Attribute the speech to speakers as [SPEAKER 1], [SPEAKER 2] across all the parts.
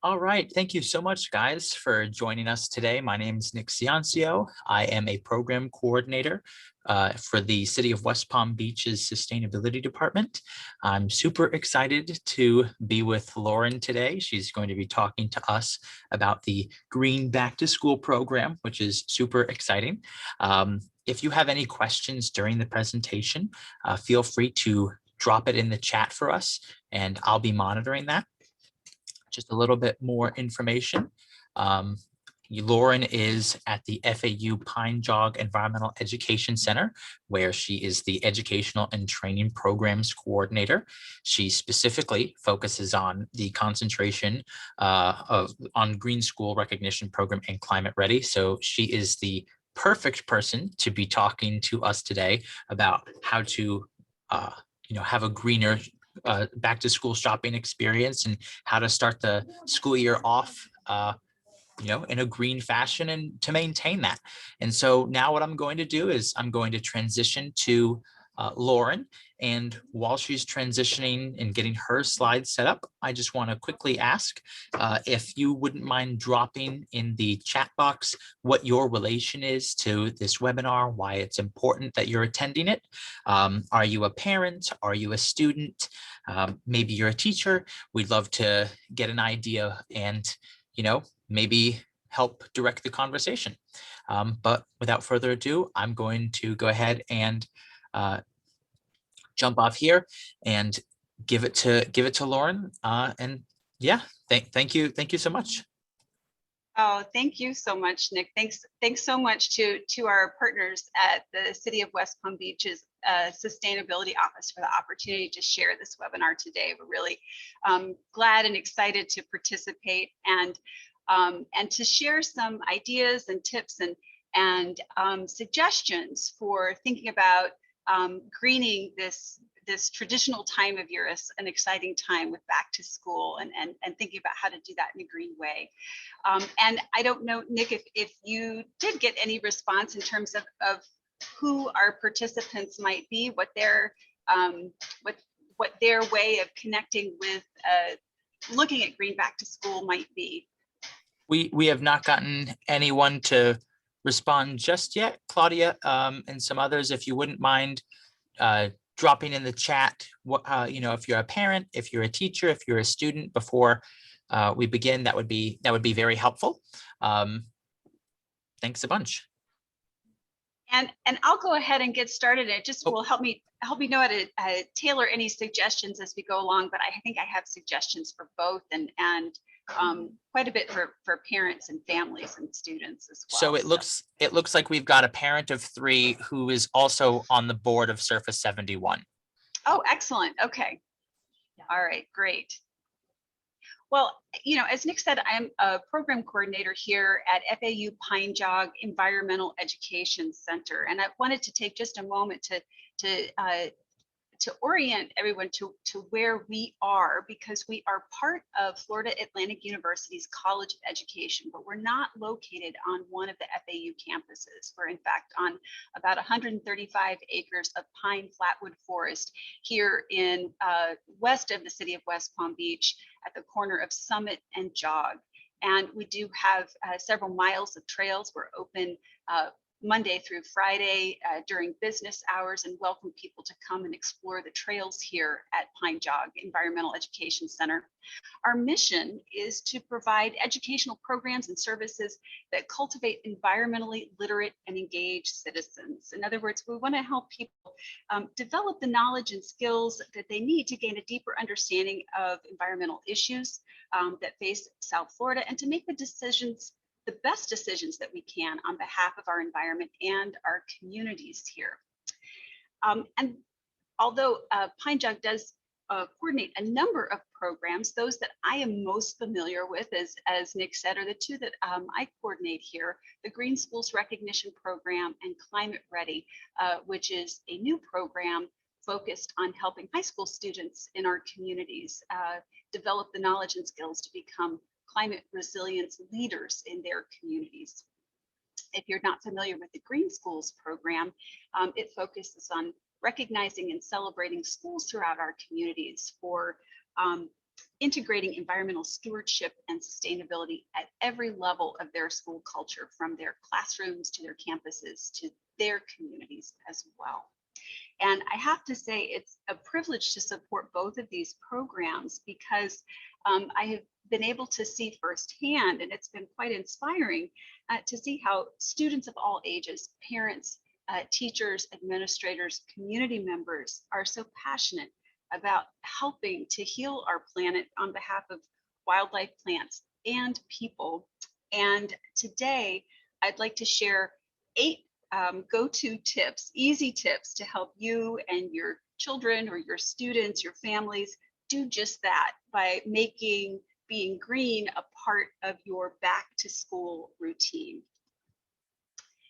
[SPEAKER 1] All right. Thank you so much, guys, for joining us today. My name is Nick Ciancio. I am a program coordinator for the City of West Palm Beach's Sustainability Department. I'm super excited to be with Lauren today. She's going to be talking to us about the Green Back to School program, which is super exciting. If you have any questions during the presentation, feel free to drop it in the chat for us, and I'll be monitoring that. Just a little bit more information. Lauren is at the FAU Pine Jog Environmental Education Center, where she is the Educational and Training Programs Coordinator. She specifically focuses on the concentration on Green School Recognition Program and Climate Ready. So she is the perfect person to be talking to us today about how to have a greener back to school shopping experience and how to start the school year off in a green fashion and to maintain that. And so now what I'm going to do is I'm going to transition to Lauren. And while she's transitioning and getting her slides set up, I just want to quickly ask if you wouldn't mind dropping in the chat box what your relation is to this webinar, why it's important that you're attending it. Are you a parent? Are you a student? Maybe you're a teacher. We'd love to get an idea and, maybe help direct the conversation. But without further ado, I'm going to go ahead and jump off here and give it to Lauren. And yeah, thank you so much.
[SPEAKER 2] Oh, thank you so much, Nick. Thanks so much to our partners at the City of West Palm Beach's Sustainability Office for the opportunity to share this webinar today. We're really glad and excited to participate and to share some ideas and tips and suggestions for thinking about greening this traditional time of year as an exciting time with back to school and thinking about how to do that in a green way. And I don't know, Nick, if you did get any response in terms of who our participants might be, what their way of connecting with looking at green back to school might be.
[SPEAKER 1] We have not gotten anyone to respond just yet. Claudia and some others, if you wouldn't mind dropping in the chat, if you're a parent, if you're a teacher, if you're a student, before we begin, that would be very helpful. Thanks a bunch.
[SPEAKER 2] And I'll go ahead and get started. It just will help me know how to tailor any suggestions as we go along. But I think I have suggestions for both and quite a bit for parents and families and students as well.
[SPEAKER 1] So it looks like we've got a parent of 3 who is also on the board of Surface 71.
[SPEAKER 2] Oh, excellent. Okay. All right, great. Well, as Nick said, I'm a program coordinator here at FAU Pine Jog Environmental Education Center, and I wanted to take just a moment to orient everyone to where we are, because we are part of Florida Atlantic University's College of Education, but we're not located on one of the FAU campuses. We're in fact on about 135 acres of pine flatwood forest here in west of the city of West Palm Beach at the corner of Summit and Jog. And we do have several miles of trails. We're open Monday through Friday during business hours and welcome people to come and explore the trails here at Pine Jog Environmental Education Center. Our mission is to provide educational programs and services that cultivate environmentally literate and engaged citizens. In other words, we want to help people develop the knowledge and skills that they need to gain a deeper understanding of environmental issues that face South Florida, and to make the best decisions that we can on behalf of our environment and our communities here. And although Pine Jog does coordinate a number of programs, those that I am most familiar with, as Nick said, are the 2 that I coordinate here: the Green Schools Recognition Program and Climate Ready, which is a new program focused on helping high school students in our communities develop the knowledge and skills to become climate resilience leaders in their communities. If you're not familiar with the Green Schools program, it focuses on recognizing and celebrating schools throughout our communities for integrating environmental stewardship and sustainability at every level of their school culture, from their classrooms to their campuses to their communities as well. And I have to say, it's a privilege to support both of these programs because I have been able to see firsthand, and it's been quite inspiring to see how students of all ages, parents, teachers, administrators, community members are so passionate about helping to heal our planet on behalf of wildlife, plants, and people. And today, I'd like to share 8 go-to tips, easy tips to help you and your children or your students, your families do just that by making being green a part of your back to school routine.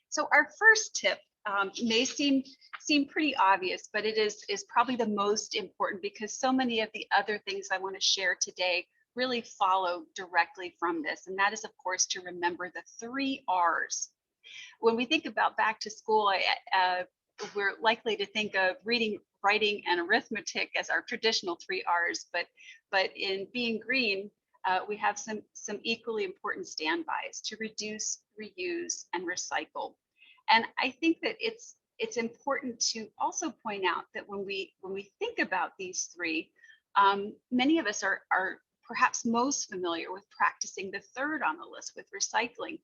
[SPEAKER 2] So our first tip may seem pretty obvious, but it is probably the most important because so many of the other things I want to share today really follow directly from this. And that is, of course, to remember the 3 R's. When we think about back to school, we're likely to think of reading, writing, and arithmetic as our traditional 3 R's, but in being green, we have some equally important standbys: to reduce, reuse, and recycle. And I think that it's important to also point out that when we think about these 3, many of us are perhaps most familiar with practicing the 3rd on the list, with recycling.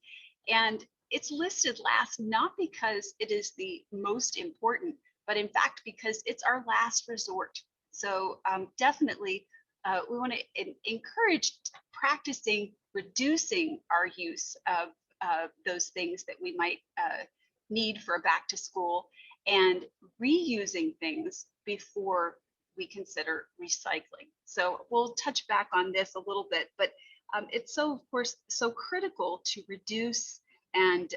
[SPEAKER 2] And it's listed last not because it is the most important, but in fact because it's our last resort. So definitely we want to encourage practicing reducing our use of those things that we might need for a back to school, and reusing things before we consider recycling. So we'll touch back on this a little bit, but it's so, of course, so critical to reduce and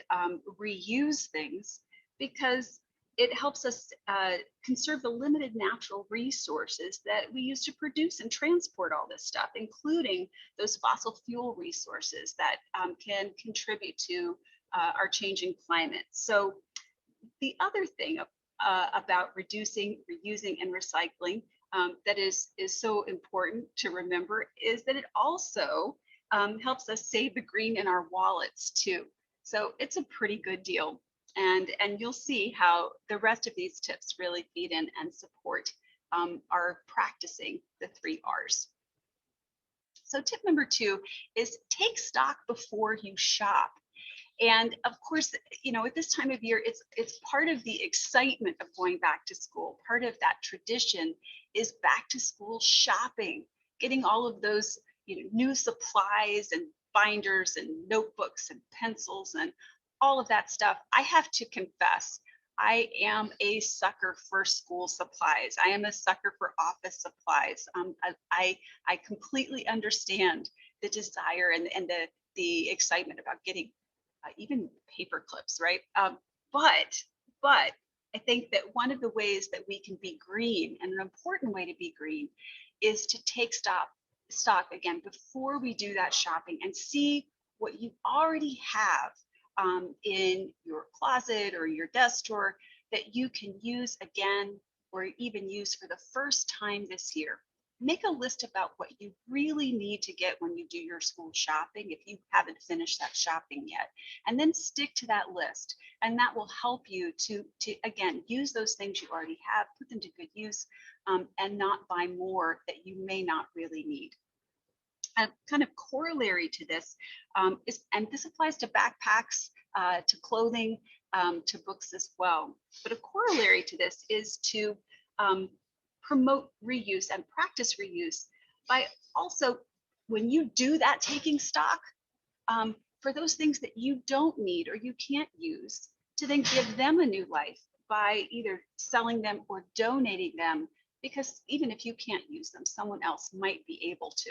[SPEAKER 2] reuse things because it helps us conserve the limited natural resources that we use to produce and transport all this stuff, including those fossil fuel resources that can contribute to our changing climate. So the other thing about reducing, reusing, and recycling that is so important to remember is that it also helps us save the green in our wallets too. So it's a pretty good deal. And you'll see how the rest of these tips really feed in and support our practicing the 3 R's. So tip number 2 is take stock before you shop. And of course, you know, at this time of year, it's part of the excitement of going back to school. Part of that tradition is back to school shopping, getting all of those, you know, new supplies and binders and notebooks and pencils and all of that stuff. I have to confess, I am a sucker for school supplies. I am a sucker for office supplies. I completely understand the desire and the excitement about getting even paper clips, right? But I think that one of the ways that we can be green, and an important way to be green, is to take stock again before we do that shopping and see what you already have in your closet or your desk drawer that you can use again or even use for the first time this year. Make a list about what you really need to get when you do your school shopping if you haven't finished that shopping yet, and then stick to that list. And that will help you to again use those things you already have, put them to good use, and not buy more that you may not really need. A kind of corollary to this is, and this applies to backpacks, to clothing, to books as well. But a corollary to this is to promote reuse and practice reuse by also, when you do that taking stock, for those things that you don't need or you can't use, to then give them a new life by either selling them or donating them, because even if you can't use them, someone else might be able to.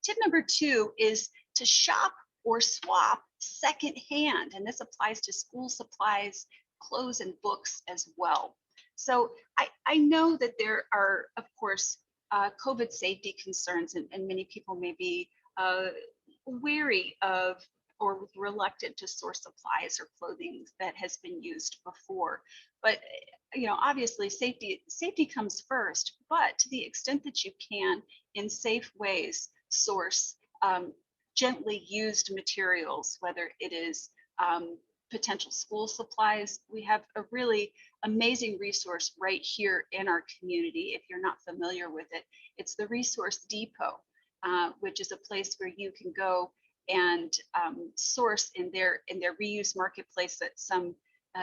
[SPEAKER 2] Tip number 2 is to shop or swap secondhand, and this applies to school supplies, clothes, and books as well. So I know that there are, of course, COVID safety concerns, and many people may be wary of or reluctant to source supplies or clothing that has been used before. But obviously safety comes first, but to the extent that you can, in safe ways, source gently used materials, whether it is potential school supplies. We have a really amazing resource right here in our community. If you're not familiar with it, it's the Resource Depot, which is a place where you can go and source in their reuse marketplace that some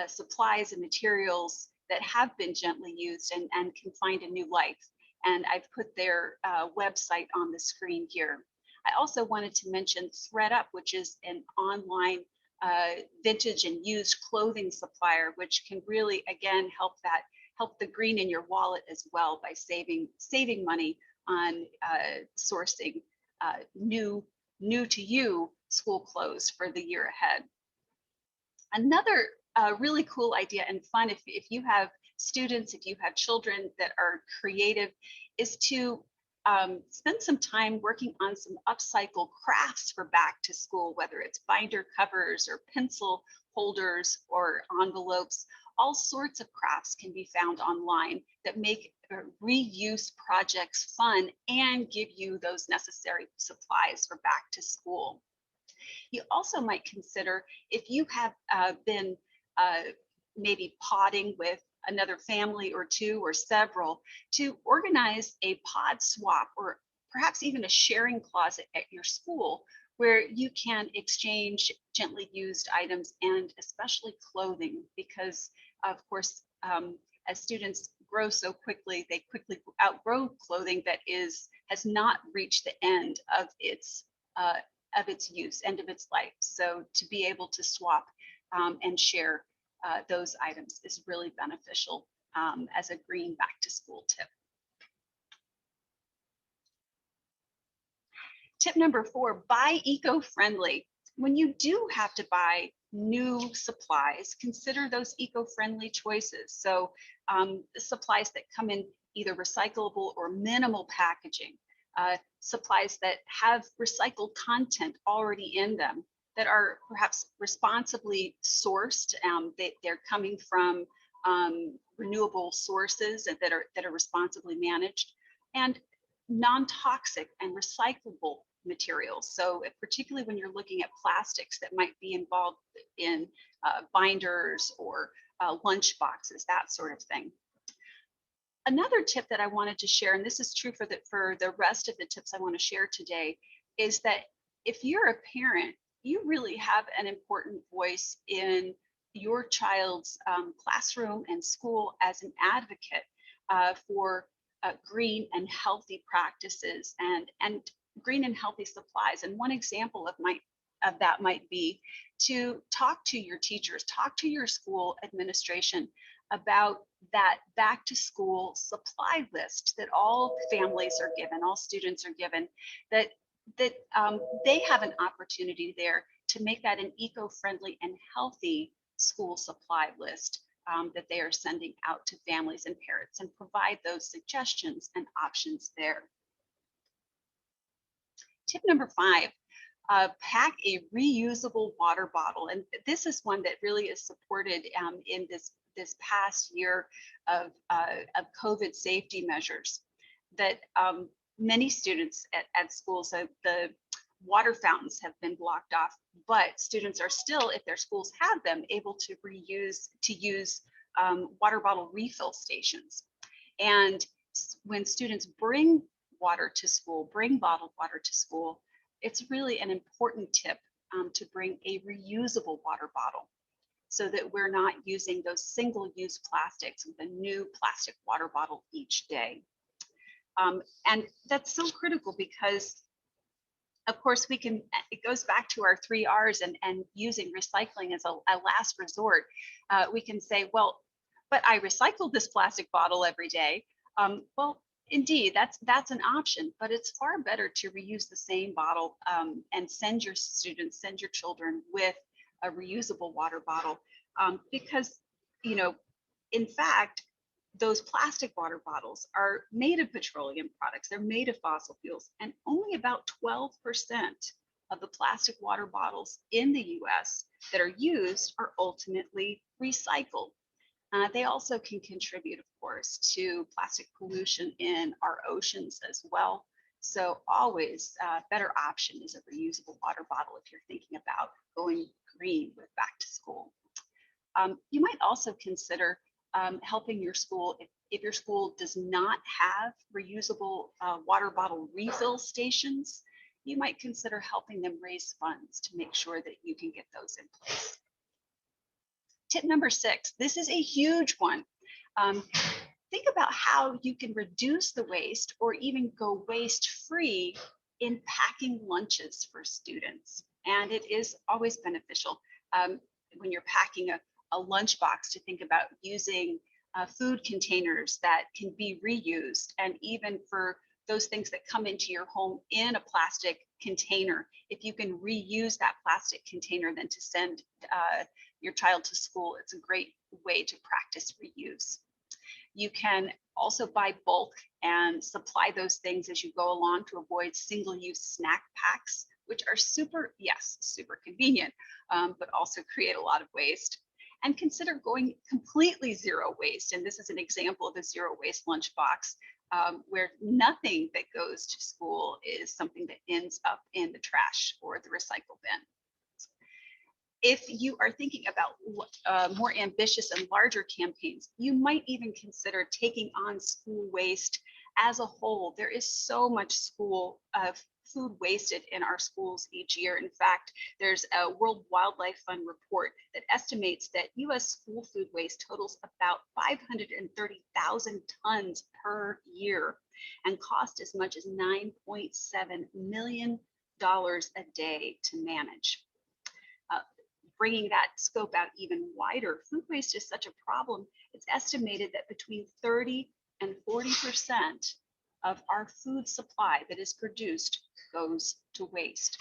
[SPEAKER 2] supplies and materials that have been gently used and can find a new life. And I've put their website on the screen here. I also wanted to mention ThreadUp, which is an online vintage and used clothing supplier, which can really, again, help the green in your wallet as well by saving money on sourcing new to you school clothes for the year ahead. Another really cool idea and fun, if you have students, if you have children that are creative, is to spend some time working on some upcycle crafts for back to school, whether it's binder covers or pencil holders or envelopes. All sorts of crafts can be found online that make reuse projects fun and give you those necessary supplies for back to school. You also might consider, if you have been maybe potting with another family or two or several, to organize a pod swap or perhaps even a sharing closet at your school where you can exchange gently used items and especially clothing, because of course, as students grow so quickly, they quickly outgrow clothing that has not reached the end of its use, end of its life. So to be able to swap and share those items is really beneficial as a green back to school tip. Tip number 4, buy eco-friendly. When you do have to buy new supplies, consider those eco-friendly choices. So supplies that come in either recyclable or minimal packaging, supplies that have recycled content already in them, that are perhaps responsibly sourced. They're coming from renewable sources that are responsibly managed, and non-toxic and recyclable materials. So particularly when you're looking at plastics that might be involved in binders or lunch boxes, that sort of thing. Another tip that I wanted to share, and this is true for the rest of the tips I want to share today, is that if you're a parent, you really have an important voice in your child's classroom and school as an advocate for green and healthy practices and green and healthy supplies. And one example of that might be to talk to your teachers, talk to your school administration about that back to school supply list that all families are given, all students are given, that they have an opportunity there to make that an eco-friendly and healthy school supply list that they are sending out to families and parents, and provide those suggestions and options there. Tip number 5, pack a reusable water bottle. And this is one that really is supported in this past year of COVID safety measures, that many students at schools, the water fountains have been blocked off, but students are still, if their schools have them, able to use water bottle refill stations. And when students bring water to school, bring bottled water to school, it's really an important tip to bring a reusable water bottle, so that we're not using those single-use plastics with a new plastic water bottle each day. And that's so critical because, of course, it goes back to our 3 R's and using recycling as a last resort. We can say, well, but I recycle this plastic bottle every day. Well, indeed, that's an option, but it's far better to reuse the same bottle and send your students, send your children with a reusable water bottle, because, in fact, those plastic water bottles are made of petroleum products. They're made of fossil fuels, and only about 12% of the plastic water bottles in the US that are used are ultimately recycled. They also can contribute, of course, to plastic pollution in our oceans as well. So always a better option is a reusable water bottle if you're thinking about going green with back to school. You might also consider helping your school if your school does not have reusable water bottle refill stations. You might consider helping them raise funds to make sure that you can get those in place. Tip number 6, this is a huge one. Think about how you can reduce the waste or even go waste free in packing lunches for students. And it is always beneficial when you're packing a lunchbox to think about using food containers that can be reused, and even for those things that come into your home in a plastic container, if you can reuse that plastic container then to send your child to school, it's a great way to practice reuse. You can also buy bulk and supply those things as you go along to avoid single-use snack packs, which are super convenient, but also create a lot of waste. And consider going completely zero waste. And this is an example of a zero waste lunchbox where nothing that goes to school is something that ends up in the trash or the recycle bin. If you are thinking about more ambitious and larger campaigns, you might even consider taking on school waste as a whole. There is so much food wasted in our schools each year. In fact, there's a World Wildlife Fund report that estimates that US school food waste totals about 530,000 tons per year and cost as much as $9.7 million a day to manage. Bringing that scope out even wider, food waste is such a problem. It's estimated that between 30 and 40% of our food supply that is produced goes to waste.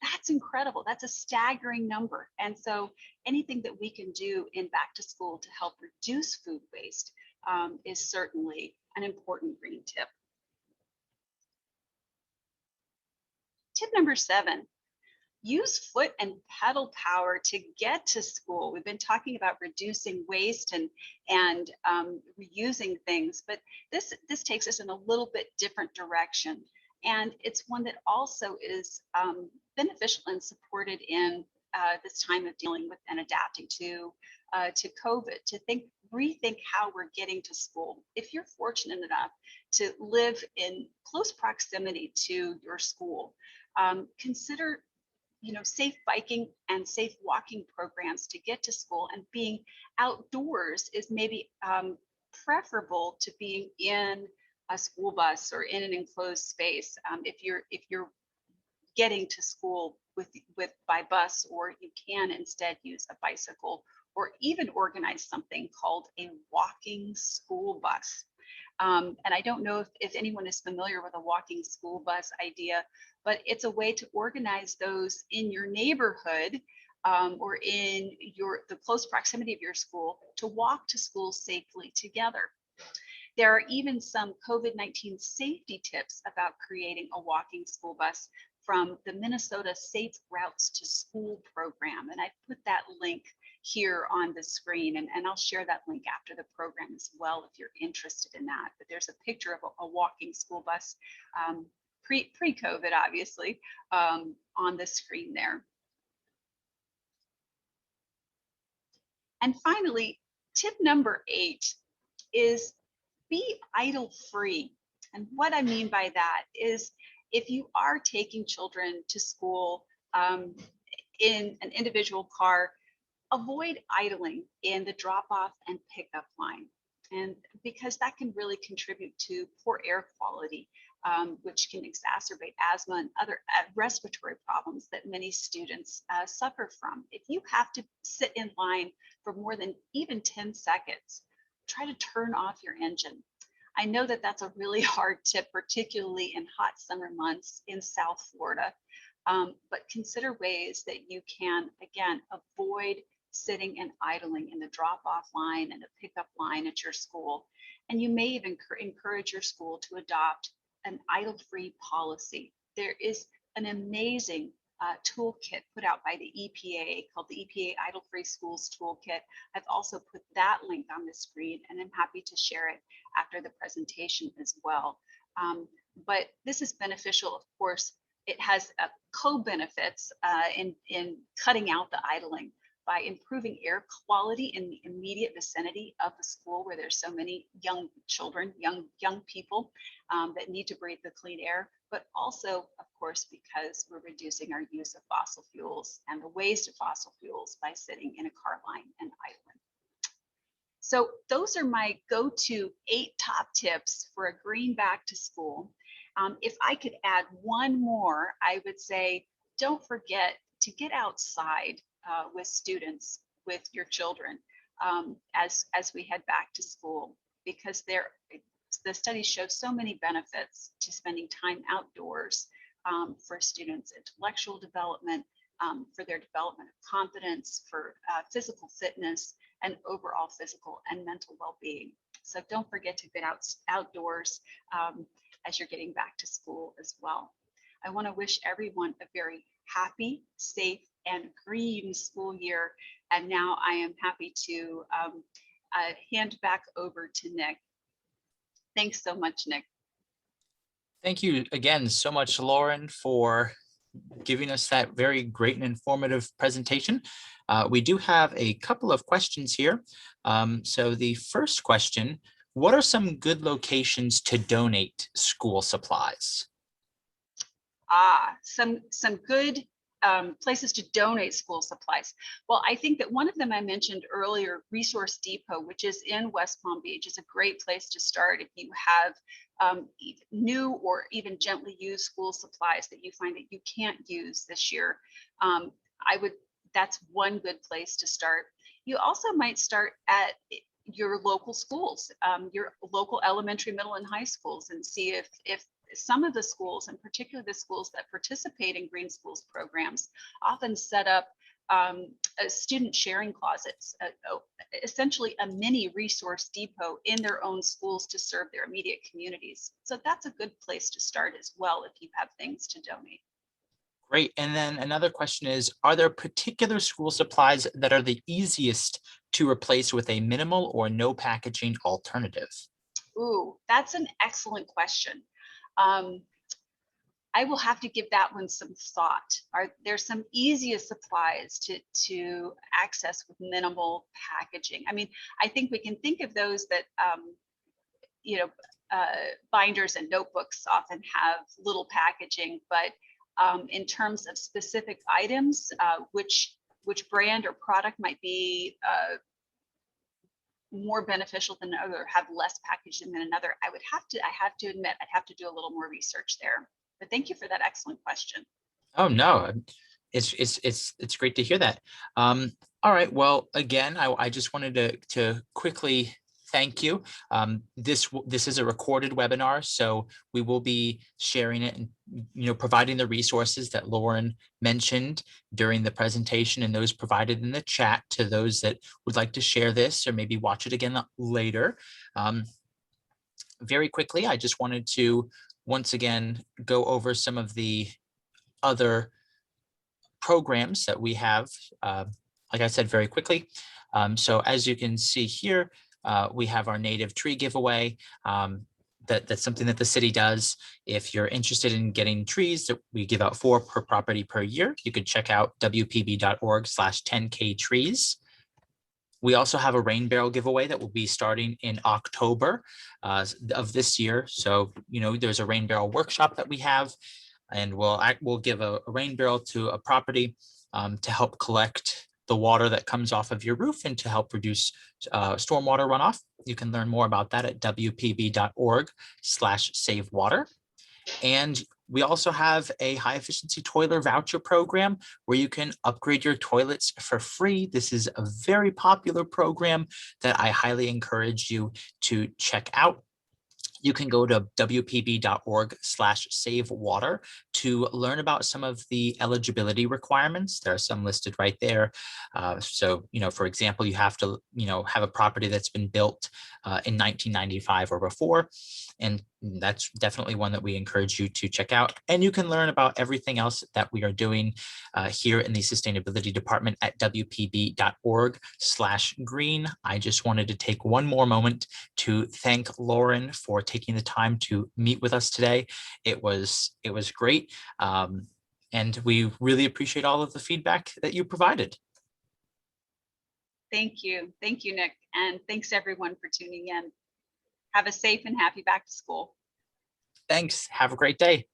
[SPEAKER 2] That's incredible. That's a staggering number. And so anything that we can do in back to school to help reduce food waste is certainly an important green tip. Tip number 7. Use foot and pedal power to get to school. We've been talking about reducing waste and reusing things, but this takes us in a little bit different direction. And it's one that also is beneficial and supported in this time of dealing with and adapting to COVID, to rethink how we're getting to school. If you're fortunate enough to live in close proximity to your school, consider safe biking and safe walking programs to get to school, and being outdoors is maybe preferable to being in a school bus or in an enclosed space. If you're getting to school by bus, or you can instead use a bicycle, or even organize something called a walking school bus. And I don't know if anyone is familiar with a walking school bus idea, but it's a way to organize those in your neighborhood or in the close proximity of your school to walk to school safely together. There are even some COVID-19 safety tips about creating a walking school bus from the Minnesota Safe Routes to School program. And I put that link here on the screen, and I'll share that link after the program as well if you're interested in that. But there's a picture of a walking school bus, pre-COVID, obviously, on the screen there. And finally, tip number 8 is be idle free. And what I mean by that is, if you are taking children to school in an individual car, avoid idling in the drop-off and pickup line. And because that can really contribute to poor air quality, which can exacerbate asthma and other respiratory problems that many students suffer from. If you have to sit in line for more than even 10 seconds, try to turn off your engine. I know that that's a really hard tip, particularly in hot summer months in South Florida, but consider ways that you can, again, avoid sitting and idling in the drop-off line and the pickup line at your school. And you may even encourage your school to adopt an idle-free policy. There is an amazing toolkit put out by the EPA called the EPA Idle Free Schools Toolkit. I've also put that link on the screen, and I'm happy to share it after the presentation as well. But this is beneficial, of course. It has co-benefits in cutting out the idling by improving air quality in the immediate vicinity of the school where there's so many young children, young people that need to breathe the clean air, but also, of course, because we're reducing our use of fossil fuels and the waste of fossil fuels by sitting in a car line and idling. So those are my go-to 8 top tips for a green back to school. If I could add one more, I would say, don't forget to get outside with students, with your children, as we head back to school, because the studies show so many benefits to spending time outdoors for students' intellectual development, for their development of confidence, for physical fitness, and overall physical and mental well-being. So don't forget to get outdoors as you're getting back to school as well. I want to wish everyone a very happy, safe, and green school year. And now I am happy to hand back over to Nick. Thanks so much, Nick.
[SPEAKER 1] Thank you again so much, Lauren, for giving us that very great and informative presentation. We do have a couple of questions here. So the first question, what are some good locations to donate school supplies?
[SPEAKER 2] Some good places to donate school supplies. Well, I think that one of them I mentioned earlier, Resource Depot, which is in West Palm Beach, is a great place to start if you have new or even gently used school supplies that you find that you can't use this year. That's one good place to start. You also might start at your local schools, your local elementary, middle, and high schools, and see if some of the schools, and particularly the schools that participate in Green Schools programs, often set up student sharing closets, essentially a mini resource depot in their own schools to serve their immediate communities. So that's a good place to start as well if you have things to donate.
[SPEAKER 1] Great. And then another question is, are there particular school supplies that are the easiest to replace with a minimal or no packaging alternative?
[SPEAKER 2] Ooh, that's an excellent question. I will have to give that one some thought. Are there some easiest supplies to access with minimal packaging? I mean, I think we can think of those that, binders and notebooks often have little packaging, but in terms of specific items, which brand or product might be more beneficial than another, have less packaging than another, I have to admit, I'd have to do a little more research there. But thank you for that excellent question.
[SPEAKER 1] Oh, no, it's great to hear that. All right. Well, again, I just wanted to quickly thank you. This is a recorded webinar, so we will be sharing it and providing the resources that Lauren mentioned during the presentation and those provided in the chat to those that would like to share this or maybe watch it again later. Very quickly, I just wanted to once again go over some of the other programs that we have, like I said, very quickly. So as you can see here, we have our native tree giveaway. That's something that the city does. If you're interested in getting trees, that we give out 4 per property per year. You can check out wpb.org/10K trees. We also have a rain barrel giveaway that will be starting in October of this year. So, there's a rain barrel workshop that we have, and we'll give a rain barrel to a property to help collect the water that comes off of your roof and to help reduce stormwater runoff. You can learn more about that at wpb.org/savewater. And we also have a high efficiency toilet voucher program where you can upgrade your toilets for free. This is a very popular program that I highly encourage you to check out. You can go to wpb.org/savewater to learn about some of the eligibility requirements. There are some listed right there. So, for example, you have to, have a property that's been built in 1995 or before. And That's definitely one that we encourage you to check out. And you can learn about everything else that we are doing here in the sustainability department at wpb.org/green. I just wanted to take one more moment to thank Lauren for taking the time to meet with us today. It was great. And we really appreciate all of the feedback that you provided.
[SPEAKER 2] Thank you. Thank you, Nick. And thanks everyone for tuning in. Have a safe and happy back to school.
[SPEAKER 1] Thanks. Have a great day.